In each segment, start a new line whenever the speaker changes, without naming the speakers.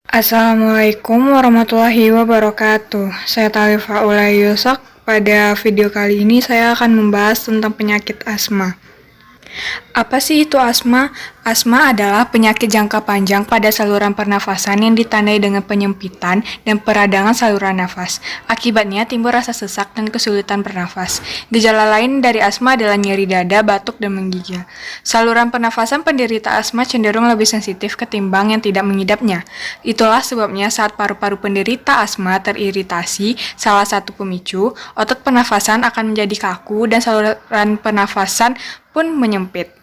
Assalamualaikum warahmatullahi wabarakatuh. Saya Talifa Ulay Yusak. Pada video kali ini saya akan membahas tentang penyakit asma. Apa sih itu asma? Asma adalah penyakit jangka panjang pada saluran pernafasan yang ditandai dengan penyempitan dan peradangan saluran nafas. Akibatnya timbul rasa sesak dan kesulitan bernafas. Gejala lain dari asma adalah nyeri dada, batuk, dan menggigil. Saluran pernafasan penderita asma cenderung lebih sensitif ketimbang yang tidak mengidapnya. Itulah sebabnya saat paru-paru penderita asma teriritasi, salah satu pemicu, otot pernafasan akan menjadi kaku dan saluran pernafasan pun menyempit.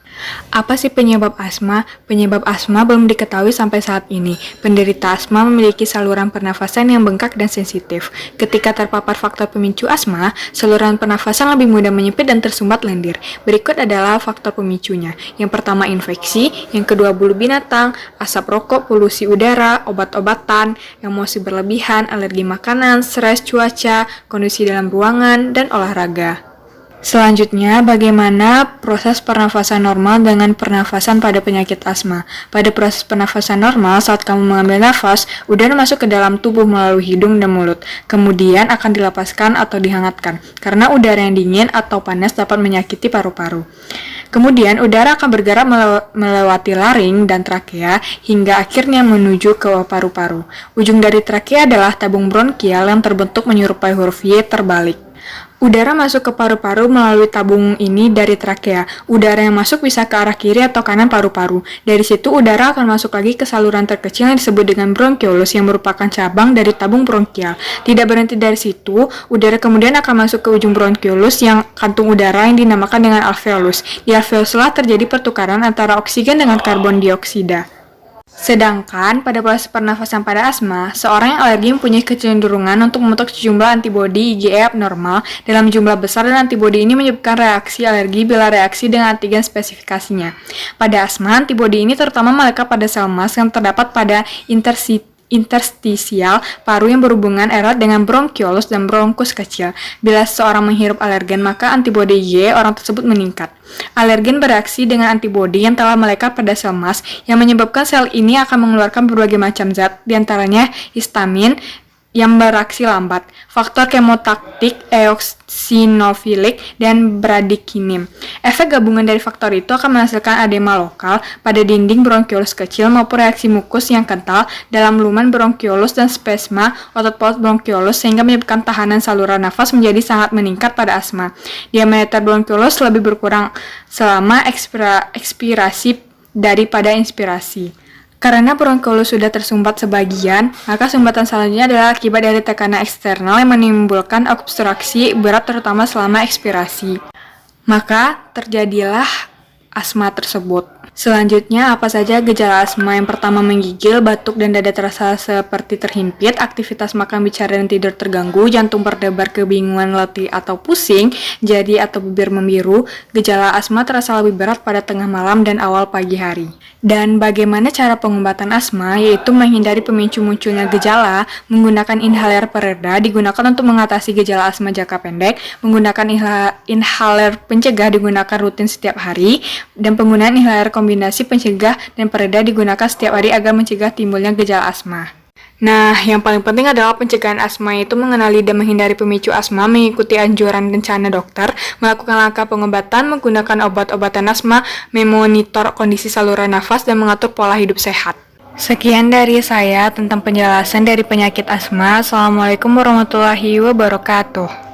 Apa sih penyebab asma? Penyebab asma belum diketahui sampai saat ini. Penderita asma memiliki saluran pernafasan yang bengkak dan sensitif. Ketika terpapar faktor pemicu asma, saluran pernafasan lebih mudah menyempit dan tersumbat lendir. Berikut adalah faktor pemicunya. Yang pertama infeksi, yang kedua bulu binatang, asap rokok, polusi udara, obat-obatan, emosi berlebihan, alergi makanan, stres cuaca, kondisi dalam ruangan, dan olahraga. Selanjutnya, bagaimana proses pernafasan normal dengan pernafasan pada penyakit asma? Pada proses pernafasan normal, saat kamu mengambil nafas, udara masuk ke dalam tubuh melalui hidung dan mulut. Kemudian akan dilepaskan atau dihangatkan, karena udara yang dingin atau panas dapat menyakiti paru-paru. Kemudian, udara akan bergerak melewati laring dan trakea hingga akhirnya menuju ke paru-paru. Ujung dari trakea adalah tabung bronkial yang terbentuk menyerupai huruf Y terbalik. Udara masuk ke paru-paru melalui tabung ini dari trakea. Udara yang masuk bisa ke arah kiri atau kanan paru-paru. Dari situ udara akan masuk lagi ke saluran terkecil yang disebut dengan bronkiolus yang merupakan cabang dari tabung bronkial. Tidak berhenti dari situ, udara kemudian akan masuk ke ujung bronkiolus yang kantung udara yang dinamakan dengan alveolus. Di alveolus lah terjadi pertukaran antara oksigen dengan karbon dioksida. Sedangkan pada proses pernafasan pada asma, seorang yang alergi mempunyai kecenderungan untuk membentuk sejumlah antibodi IgE abnormal dalam jumlah besar dan antibodi ini menyebabkan reaksi alergi bila reaksi dengan antigen spesifikasinya. Pada asma, antibodi ini terutama melekat pada sel emas yang terdapat pada interstisial paru yang berhubungan erat dengan bronkiolus dan bronkus kecil. Bila seseorang menghirup alergen, maka antibodi IgE orang tersebut meningkat. Alergen bereaksi dengan antibodi yang telah melekat pada sel emas yang menyebabkan sel ini akan mengeluarkan berbagai macam zat, diantaranya histamin yang bereaksi lambat, faktor kemotaktik, eosinofilik, dan bradikinin. Efek gabungan dari faktor itu akan menghasilkan edema lokal pada dinding bronkiolus kecil maupun reaksi mukus yang kental dalam lumen bronkiolus dan spasma otot paut bronkiolus sehingga menyebabkan tahanan saluran nafas menjadi sangat meningkat pada asma. Diameter bronkiolus lebih berkurang selama ekspirasi daripada inspirasi. Karena bronkiolus sudah tersumbat sebagian, maka sumbatan selanjutnya adalah akibat dari tekanan eksternal yang menimbulkan obstruksi berat terutama selama ekspirasi. Maka terjadilah asma tersebut. Selanjutnya, apa saja gejala asma? Yang pertama menggigil, batuk dan dada terasa seperti terhimpit, aktivitas makan, bicara, dan tidur terganggu, jantung berdebar, kebingungan, letih atau pusing, jari atau bibir membiru. Gejala asma terasa lebih berat pada tengah malam dan awal pagi hari. Dan bagaimana cara pengobatan asma? Yaitu menghindari pemicu munculnya gejala, menggunakan inhaler pereda digunakan untuk mengatasi gejala asma jangka pendek, menggunakan inhaler pencegah digunakan rutin setiap hari, dan penggunaan inhaler kombinasi pencegah dan pereda digunakan setiap hari agar mencegah timbulnya gejala asma. Nah, yang paling penting adalah pencegahan asma, yaitu mengenali dan menghindari pemicu asma, mengikuti anjuran rencana dokter, melakukan langkah pengobatan, menggunakan obat-obatan asma, memonitor kondisi saluran nafas, dan mengatur pola hidup sehat. Sekian dari saya tentang penjelasan dari penyakit asma. Assalamualaikum warahmatullahi wabarakatuh.